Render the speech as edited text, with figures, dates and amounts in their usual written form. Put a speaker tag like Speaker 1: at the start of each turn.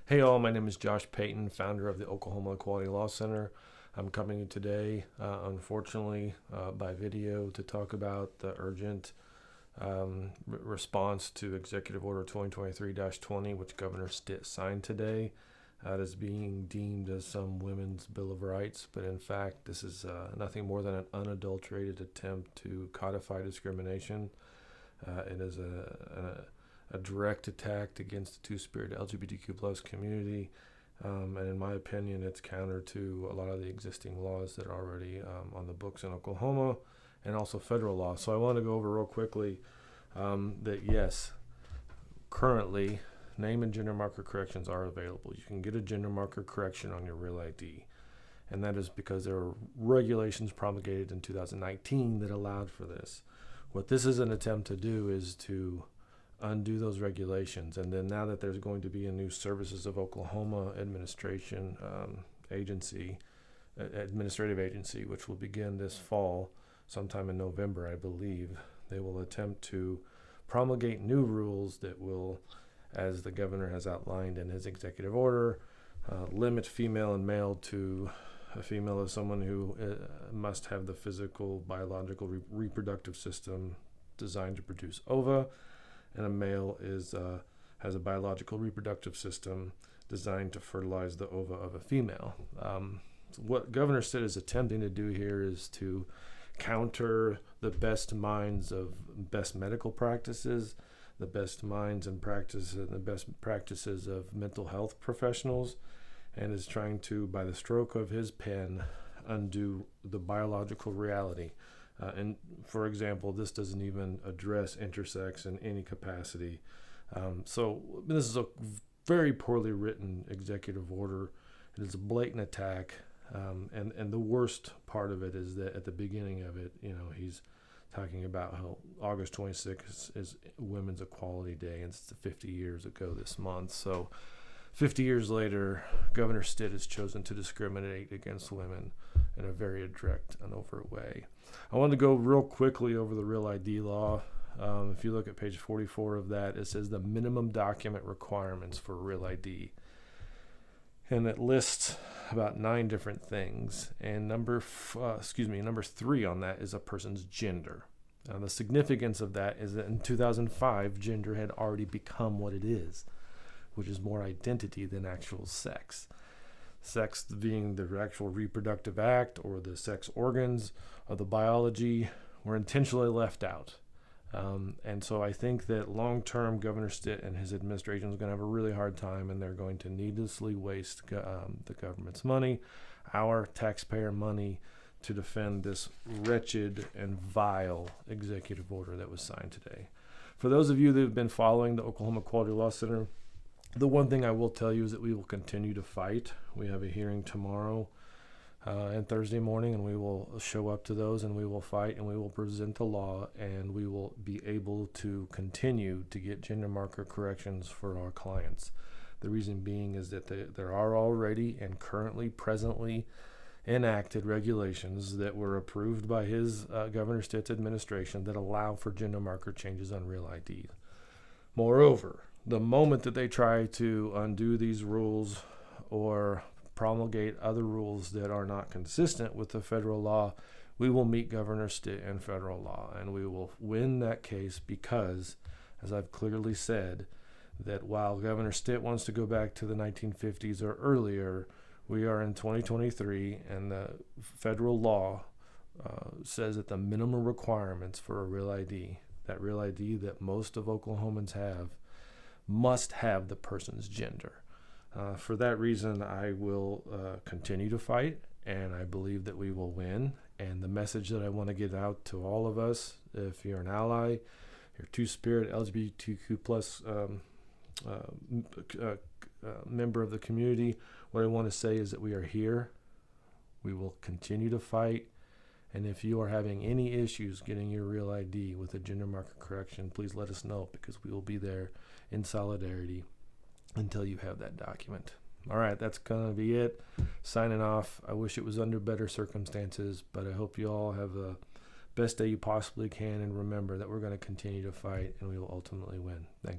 Speaker 1: Hey all, my name is Josh Payton, founder of the Oklahoma Equality Law Center. I'm coming today, unfortunately, by video to talk about the urgent response to Executive Order 2023-20, which Governor Stitt signed today. It is being deemed as some women's Bill of Rights, but in fact, this is nothing more than an unadulterated attempt to codify discrimination. It is a direct attack against the two-spirit LGBTQ plus community, and in my opinion, it's counter to a lot of the existing laws that are already on the books in Oklahoma and also federal law. So I want to go over real quickly that yes, currently name and gender marker corrections are available. You can get a gender marker correction on your Real ID, and that is because there are regulations promulgated in 2019 that allowed for this. What this is an attempt to do is to undo those regulations, and then now that there's going to be a new Services of Oklahoma administrative agency, which will begin this fall, sometime in November, I believe, they will attempt to promulgate new rules that will, as the governor has outlined in his executive order, limit female and male to a female as someone who must have the physical, biological, reproductive system designed to produce ova, and a male has a biological reproductive system designed to fertilize the ova of a female. So what Governor Stitt is attempting to do here is to counter the best minds of best medical practices, the best minds and practices, and the best practices of mental health professionals, and is trying to, by the stroke of his pen, undo the biological reality. And for example, this doesn't even address intersex in any capacity. So this is a very poorly written executive order. It is a blatant attack. And the worst part of it is that at the beginning of it, he's talking about how August 26th is Women's Equality Day, and it's 50 years ago this month. So 50 years later, Governor Stitt has chosen to discriminate against women in a very direct and overt way. I want to go real quickly over the Real ID law. If you look at page 44 of that, it says the minimum document requirements for Real ID. And it lists about 9 different things. And number 3 on that is a person's gender. Now, the significance of that is that in 2005, gender had already become what it is, which is more identity than actual sex. Sex being the actual reproductive act or the sex organs of the biology were intentionally left out. And so I think that long-term Governor Stitt and his administration is going to have a really hard time, and they're going to needlessly waste the government's money, our taxpayer money, to defend this wretched and vile executive order that was signed today. For those of you that have been following the Oklahoma Equality Law Center, the one thing I will tell you is that we will continue to fight. We have a hearing tomorrow and Thursday morning, and we will show up to those, and we will fight, and we will present the law, and we will be able to continue to get gender marker corrections for our clients. The reason being is that there are already and currently, presently enacted regulations that were approved by his Governor Stitt's administration that allow for gender marker changes on Real ID. Moreover, the moment that they try to undo these rules or promulgate other rules that are not consistent with the federal law, we will meet Governor Stitt in federal law, and we will win that case because, as I've clearly said, that while Governor Stitt wants to go back to the 1950s or earlier, we are in 2023, and the federal law says that the minimum requirements for a Real ID, that Real ID that most of Oklahomans have, must have the person's gender. For that reason, I will continue to fight, and I believe that we will win. And the message that I want to get out to all of us, if you're an ally, you're two-spirit LGBTQ plus member of the community, what I want to say is that we are here. We will continue to fight. And if you are having any issues getting your Real ID with a gender marker correction, please let us know, because we will be there in solidarity until you have that document. All right, that's going to be it. Signing off. I wish it was under better circumstances, but I hope you all have the best day you possibly can, and remember that we're going to continue to fight, and we will ultimately win. Thank you.